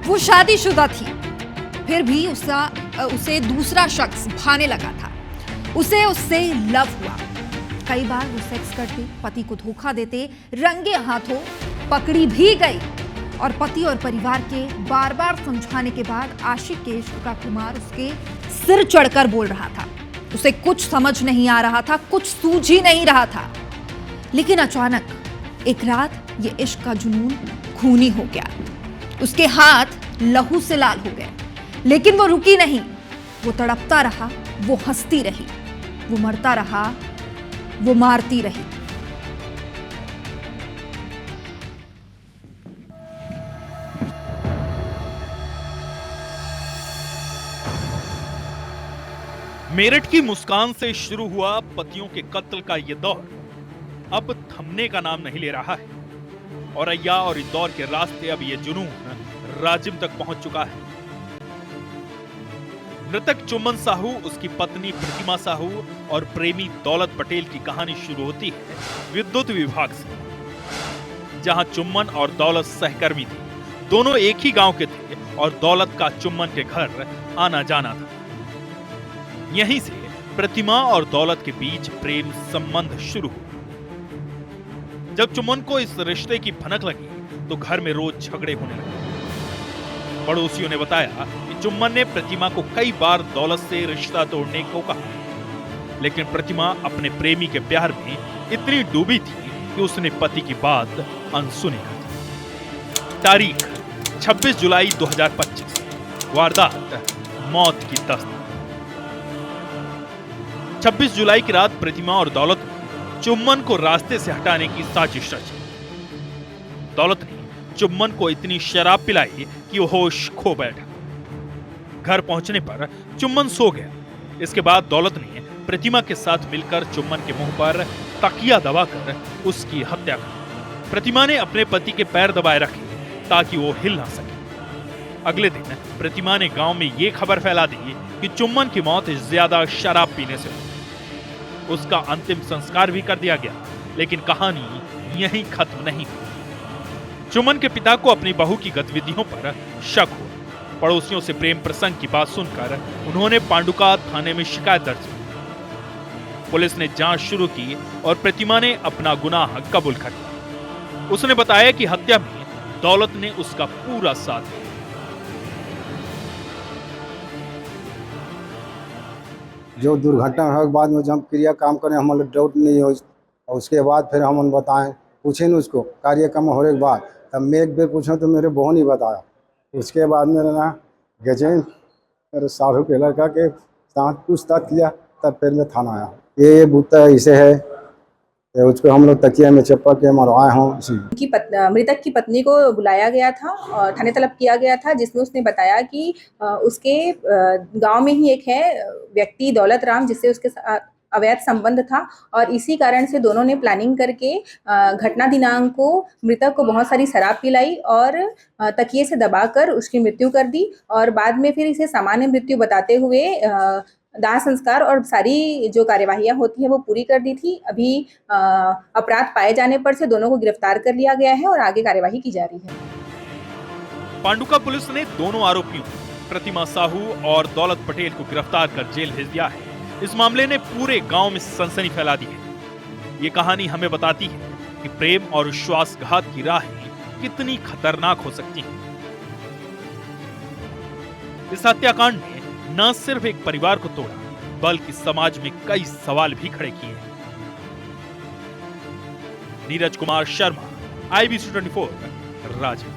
वो शादीशुदा थी, फिर भी उसे दूसरा शख्स भाने लगा था। उसे उससे लव हुआ। कई बार वो सेक्स करते, पति को धोखा देते, रंगे हाथों पकड़ी भी गई और पति और परिवार के बार बार समझाने के बाद आशिक के इश्क का कुमार उसके सिर चढ़कर बोल रहा था। उसे कुछ समझ नहीं आ रहा था, कुछ सूझ ही नहीं रहा था। लेकिन अचानक एक रात ये इश्क का जुनून खूनी हो गया। उसके हाथ लहू से लाल हो गए, लेकिन वो रुकी नहीं। वो तड़पता रहा, वो हंसती रही, वो मरता रहा, वो मारती रही। मेरठ की मुस्कान से शुरू हुआ पतियों के कत्ल का यह दौर अब थमने का नाम नहीं ले रहा है। औरैया और इंदौर के रास्ते अब यह जुनून राजिम तक पहुंच चुका है। मृतक चुम्मन साहू, उसकी पत्नी प्रतिमा साहू और प्रेमी दौलत पटेल की कहानी शुरू होती है विद्युत विभाग से, जहां चुम्मन और दौलत सहकर्मी थे। दोनों एक ही गांव के थे और दौलत का चुम्मन के घर आना जाना था। यहीं से प्रतिमा और दौलत के बीच प्रेम संबंध शुरू हुआ। जब चुम्मन को इस रिश्ते की भनक लगी तो घर में रोज झगड़े होने लगे। पड़ोसियों ने बताया कि चुम्मन ने प्रतिमा को कई बार दौलत से रिश्ता तोड़ने को कहा, लेकिन प्रतिमा अपने प्रेमी के प्यार में इतनी डूबी थी कि उसने पति की बात अनसुनी कर दी। तारीख 26 जुलाई 2025, वारदात मौत की दस्तक। 26 जुलाई की रात प्रतिमा और दौलत ने चुम्मन को रास्ते से हटाने की साजिश रची। दौलत ने चुम्मन को इतनी शराब पिलाई कि वो होश खो बैठा। घर पहुंचने पर चुम्मन सो गया। इसके बाद दौलत ने प्रतिमा के साथ मिलकर चुम्मन के मुंह पर तकिया दबाकर उसकी हत्या कर। प्रतिमा ने अपने पति के पैर दबाए रखे ताकि वो हिल ना सके। अगले दिन प्रतिमा ने गांव में ये खबर फैला दी कि चुम्मन की मौत ज्यादा शराब पीने से हुई। उसका अंतिम संस्कार भी कर दिया गया, लेकिन कहानी यहीं खत्म नहीं हुई। चुम्मन के पिता को अपनी बहू की गतिविधियों पर शक हुआ। पड़ोसियों से प्रेम प्रसंग की बात सुनकर उन्होंने पांडुका थाने में शिकायत दर्ज की। पुलिस ने जांच शुरू की और प्रतिमा ने अपना गुनाह कबूल कर लिया। उसने बताया कि हत्या में दौलत ने उसका पूरा साथ दिया। जो दुर्घटना होने के बाद में जब क्रिया काम करें हम लोग डाउट नहीं हो, और उसके बाद फिर हम बताएं, पूछे न उसको कार्यक्रम होने के बाद। तब मैं एक बेर पूछा तो मेरे बहू नहीं बताया। उसके बाद मेरा ना गजेन मेरे साहू के लड़का के साथ पूछताछ किया, तब फिर मैं थाना आया। ये बूता ऐसे है, उसको हम लोग तकिया में चप्पा के मरवाए हों। मृतक की पत्नी को बुलाया गया था और थाने तलब किया गया था, जिसमें उसने बताया कि उसके गांव में ही एक है व्यक्ति दौलत राम, जिससे उसके अवैध संबंध था और इसी कारण से दोनों ने प्लानिंग करके घटना दिनांक को मृतक को बहुत सारी शराब पिलाई और तकिए से दबाकर उसकी मृत्यु कर दी और बाद में फिर इसे सामान्य मृत्यु बताते हुए दाह संस्कार और सारी जो कार्यवाहियां होती है वो पूरी कर दी थी। अभी अपराध पाए जाने पर से दोनों को गिरफ्तार कर लिया गया है और आगे कार्यवाही की जा रही है। पांडुका पुलिस ने दोनों आरोपियों प्रतिमा साहू और दौलत पटेल को गिरफ्तार कर जेल भेज दिया है। इस मामले ने पूरे गांव में सनसनी फैला दी है। ये कहानी हमें बताती है कि प्रेम और विश्वासघात की राहें कितनी खतरनाक हो सकती हैं। इस हत्याकांड ने न सिर्फ एक परिवार को तोड़ा, बल्कि समाज में कई सवाल भी खड़े किए हैं। नीरज कुमार शर्मा, IBC 24, रांची।